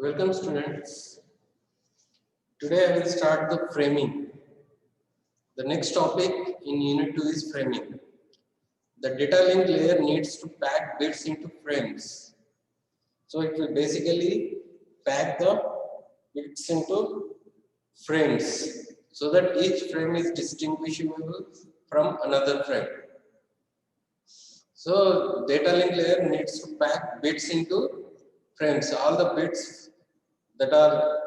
Welcome students. Today I will start the framing. The next topic in Unit 2 is framing. The data link layer needs to pack bits into frames. So it will basically pack the bits into frames so that each frame is distinguishable from another frame. So data link layer needs to pack bits into frames. All the bits that are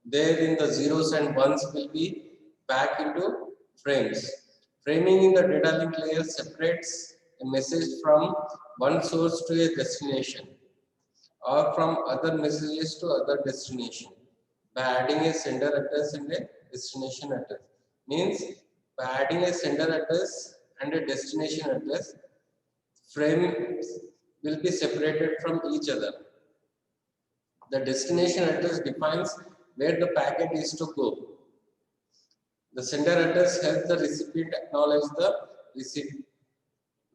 there in the zeros and ones will be packed into frames. Framing in the data link layer separates a message from one source to a destination or from other messages to other destination by adding a sender address and a destination address. Means by adding a sender address and a destination address, frames will be separated from each other. The destination address defines where the packet is to go. The sender address helps the recipient acknowledge the receipt.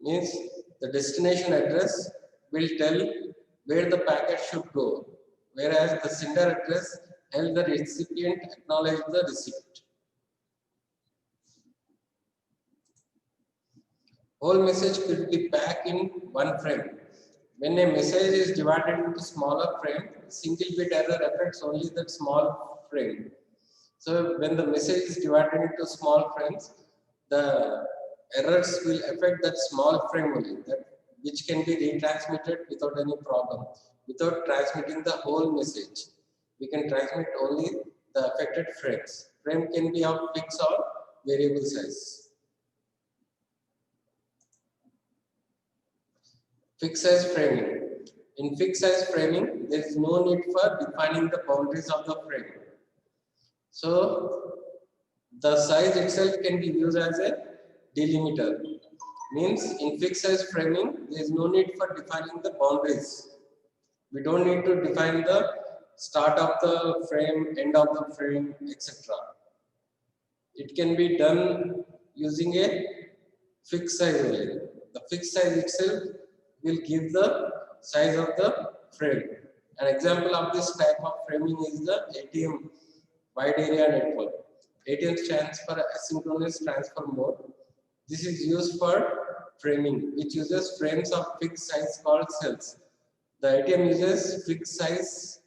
Means the destination address will tell where the packet should go, whereas the sender address helps the recipient acknowledge the receipt. Whole message could be packed in one frame. When a message is divided into smaller frame, single bit error affects only that small frame. So when the message is divided into small frames, the errors will affect that small frame only, that which can be retransmitted without any problem, without transmitting the whole message. We can transmit only the affected frames. Frame can be of fixed or variable size. Fixed size framing. In fixed size framing, there is no need for defining the boundaries of the frame. So the size itself can be used as a delimiter. Means in fixed size framing, there is no need for defining the boundaries. We don't need to define the start of the frame, end of the frame, etc. It can be done using a fixed size only. The fixed size itself will give the size of the frame. An example of this type of framing is the ATM, wide area network. ATM stands for asynchronous transfer mode. This is used for framing, which uses frames of fixed size called cells. The ATM uses fixed size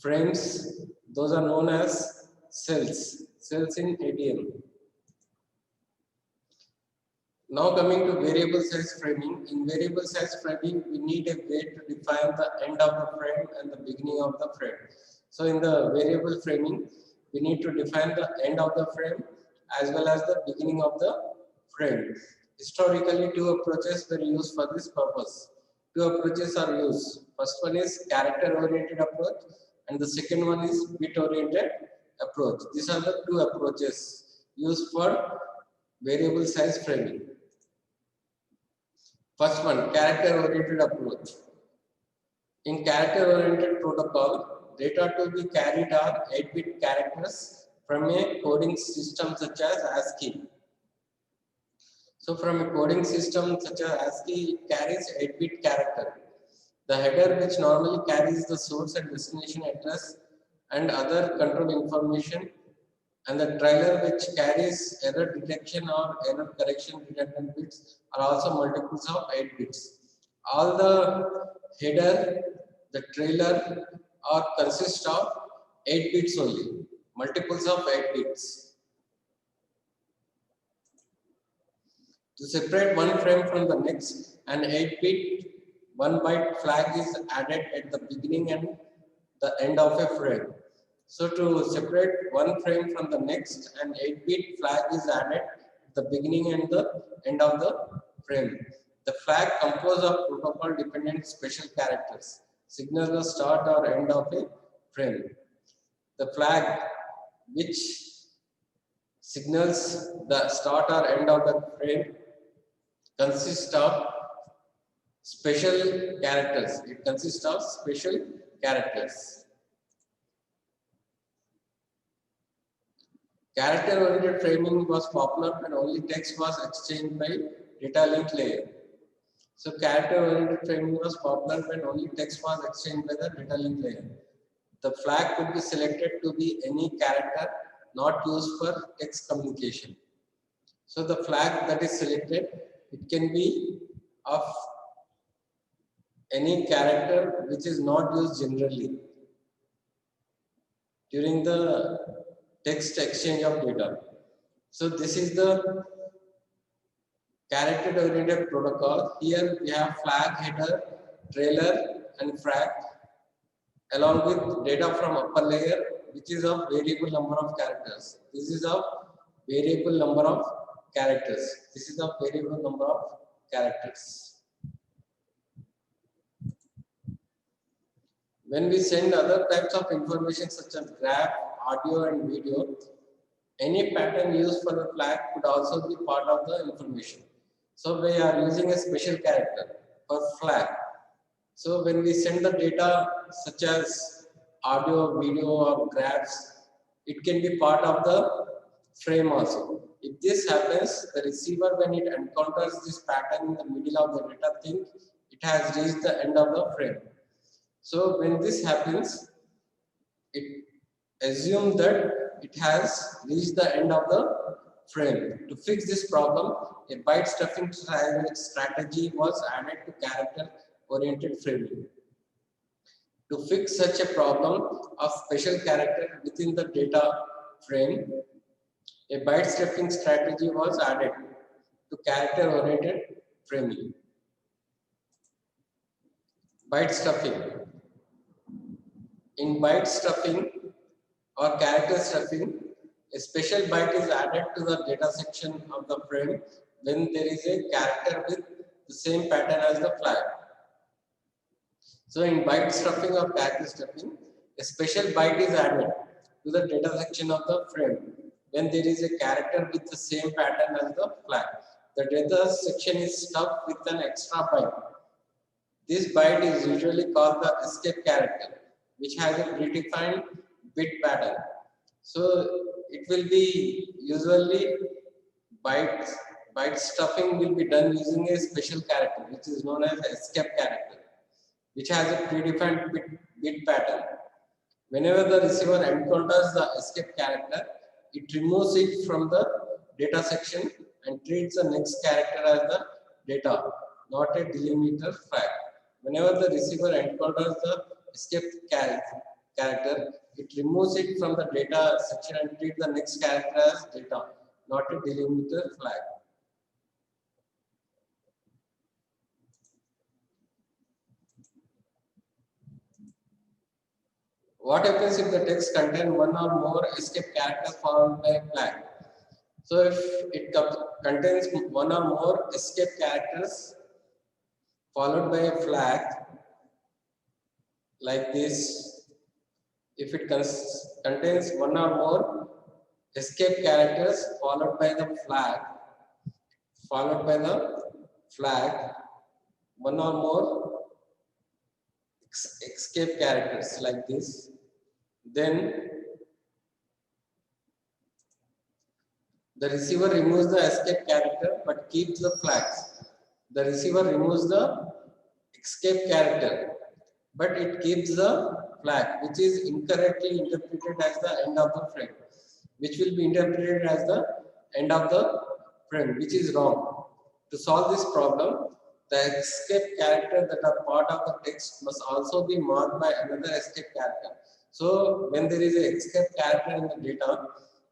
frames. Those are known as cells. Cells in ATM. Now coming to variable size framing. In variable size framing, we need a way to define the end of the frame and the beginning of the frame. So in the variable framing, we need to define the end of the frame as well as the beginning of the frame. Historically, two approaches were used for this purpose. Two approaches are used. First one is character-oriented approach and the second one is bit-oriented approach. These are the two approaches used for variable size framing. First one, character-oriented approach. In character-oriented protocol, data to be carried are 8-bit characters from a coding system such as ASCII. So from a coding system such as ASCII, it carries 8-bit character. The header, which normally carries the source and destination address and other control information, and the trailer, which carries error detection or error correction redundant bits, are also multiples of 8 bits. All the header, the trailer are consist of 8 bits only, multiples of 8 bits. To separate one frame from the next, an 8-bit 1-byte flag is added at the beginning and the end of a frame. So to separate one frame from the next, an 8-bit flag is added at the beginning and the end of the frame. The flag composed of protocol-dependent special characters signal the start or end of a frame. The flag which signals the start or end of the frame consists of special characters. It consists of special characters. Character-oriented framing was popular when only text was exchanged by data link layer. So character-oriented framing was popular when only text was exchanged by the data link layer. The flag could be selected to be any character not used for text communication. So the flag that is selected, it can be of any character which is not used generally during the text exchange of data. So this is the character oriented protocol. Here we have flag, header, trailer and flag along with data from upper layer, which is of variable number of characters. This is of variable number of characters. This is of variable number of characters. When we send other types of information such as graph, audio and video, any pattern used for the flag could also be part of the information. So we are using a special character for flag. So when we send the data such as audio, video or graphs, it can be part of the frame also. If this happens, the receiver, when it encounters this pattern in the middle of the data, think it has reached the end of the frame. So when this happens, it assumes that it has reached the end of the frame. To fix this problem, a byte stuffing strategy was added to character-oriented framing. To fix such a problem of special character within the data frame, a byte stuffing strategy was added to character-oriented framing. Byte stuffing. In byte stuffing or character stuffing, a special byte is added to the data section of the frame when there is a character with the same pattern as the flag. So in byte stuffing or character stuffing, a special byte is added to the data section of the frame when there is a character with the same pattern as the flag. The data section is stuffed with an extra byte. This byte is usually called the escape character, which has a predefined bit pattern. So it will be usually byte stuffing will be done using a special character, which is known as escape character, which has a predefined bit pattern. Whenever the receiver encounters the escape character, it removes it from the data section and treats the next character as the data, not a delimiter flag. Whenever the receiver encounters the escape character, it removes it from the data section and treats the next character as data, not a delimiter flag. What happens if the text contains one or more escape characters followed by a flag? So if it contains one or more escape characters followed by a flag like this, if it contains one or more escape characters followed by the flag, one or more escape characters like this, then the receiver removes the escape character but keeps the flags. The receiver removes the escape character but it keeps the flag, which is incorrectly interpreted as the end of the frame, which will be interpreted as the end of the frame, which is wrong. To solve this problem, the escape character that are part of the text must also be marked by another escape character. So when there is an escape character in the data,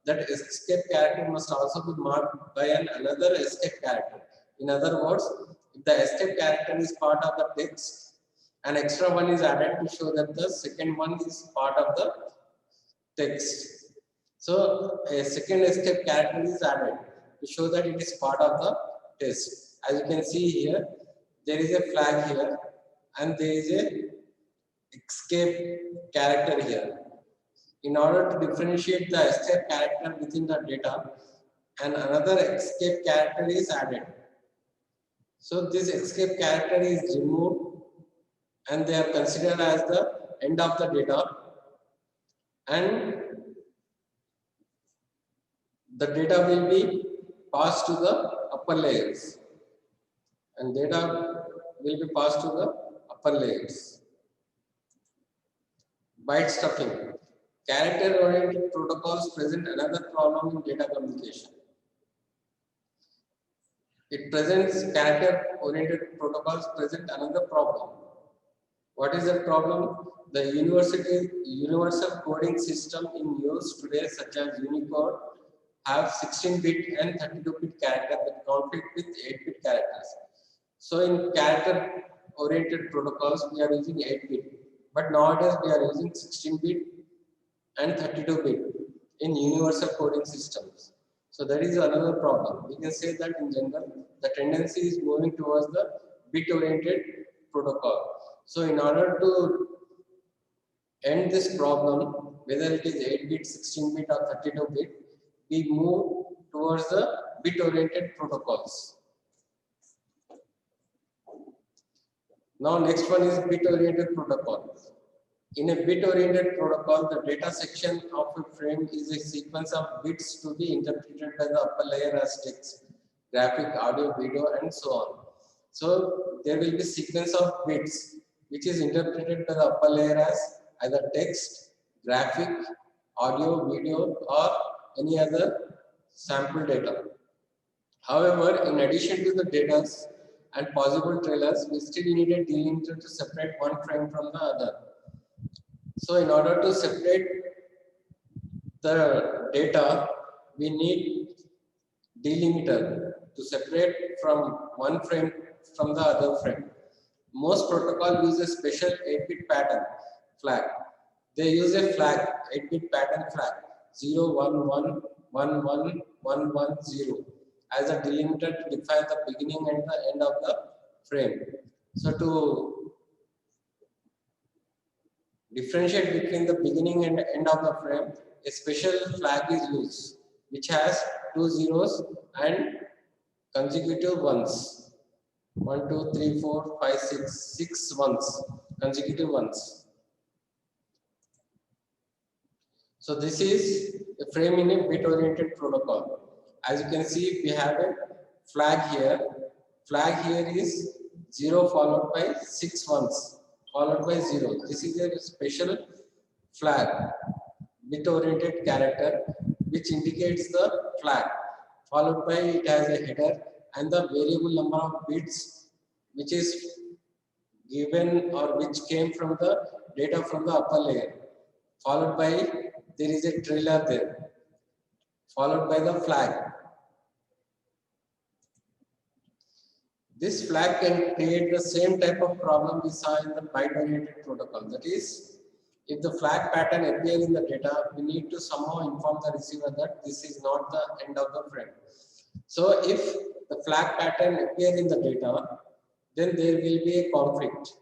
that escape character must also be marked by another escape character. In other words, if the escape character is part of the text, an extra one is added to show that the second one is part of the text. So a second escape character is added to show that it is part of the text. As you can see here, there is a flag here and there is a escape character here. In order to differentiate the escape character within the data, and another escape character is added. So this escape character is removed and they are considered as the end of the data, and the data will be passed to the upper layers, and data will be passed to the upper layers. Byte stuffing. Character-oriented protocols present another problem in data communication. It presents character-oriented protocols present another problem. What is the problem? The universal coding system in use today, such as Unicode, have 16-bit and 32-bit characters that conflict with 8-bit characters. So in character-oriented protocols, we are using 8-bit, but nowadays we are using 16-bit and 32-bit in universal coding systems. So that is another problem. We can say that in general, the tendency is moving towards the bit-oriented protocol. So in order to end this problem, whether it is 8-bit, 16-bit or 32-bit, we move towards the bit-oriented protocols. Now next one is bit-oriented protocol. In a bit-oriented protocol, the data section of a frame is a sequence of bits to be interpreted by the upper layer as text, graphic, audio, video, and so on. So there will be sequence of bits which is interpreted by the upper layer as either text, graphic, audio, video, or any other sample data. However, in addition to the data and possible trailers, we still need a delimiter to separate one frame from the other. So in order to separate the data, we need delimiter to separate from one frame from the other frame. Most protocols use a special 8-bit pattern flag. They use a flag, 8-bit pattern flag, 0, 1, 1, 1, 1, 1, 1, 0 as a delimiter to define the beginning and the end of the frame. So to differentiate between the beginning and end of the frame, a special flag is used, which has 2 zeros and consecutive ones. 1, 2, 3, 4, 5, 6, 6 ones, consecutive ones. So this is a frame in a bit-oriented protocol. As you can see, we have a flag here. Flag here is 0 followed by 6 ones, followed by 0. This is a special flag, bit-oriented character, which indicates the flag. Followed by it has a header and the variable number of bits which is given or which came from the data from the upper layer. Followed by there is a trailer there. Followed by the flag. This flag can create the same type of problem we saw in the byte-oriented protocol. That is, if the flag pattern appears in the data, we need to somehow inform the receiver that this is not the end of the frame. So if the flag pattern appears in the data, then there will be a conflict.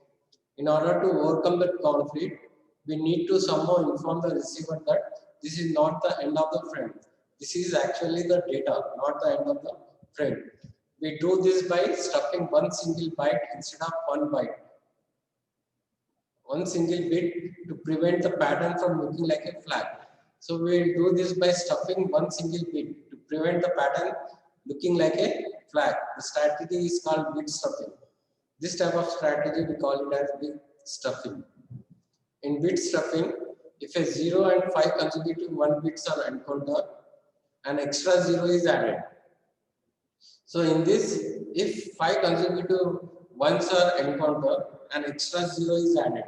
In order to overcome that conflict, we need to somehow inform the receiver that this is not the end of the frame. This is actually the data, not the end of the frame. We do this by stuffing one single byte instead of one byte. One single bit to prevent the pattern from looking like a flag. So we will do this by stuffing one single bit to prevent the pattern looking like a flag. The strategy is called bit stuffing. This type of strategy we call it as bit stuffing. In bit stuffing, if a 0 and 5 consecutive 1 bits are encountered, an extra 0 is added. So in this, if 5 consecutive 1s are encountered, an extra 0 is added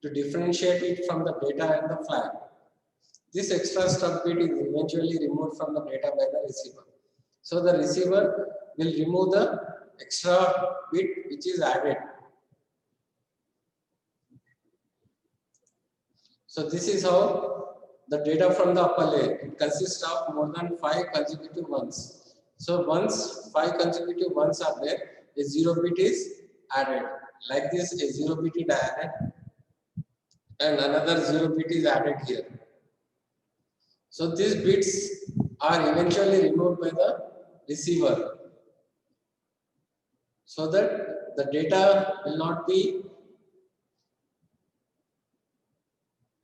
to differentiate it from the data and the flag. This extra stub bit is eventually removed from the data by the receiver. So the receiver will remove the extra bit which is added. So this is how the data from the upper layer, it consists of more than 5 consecutive ones. So once 5 consecutive ones are there, a 0 bit is added. Like this, a 0 bit is added and another 0 bit is added here. So these bits are eventually removed by the receiver so that the data will not be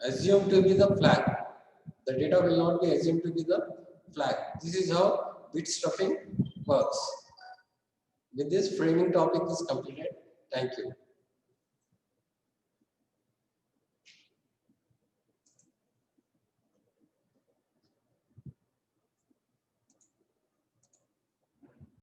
assumed to be the flag. The data will not be assumed to be the flag. This is how bit stuffing works. With this, framing topic is completed. Thank you.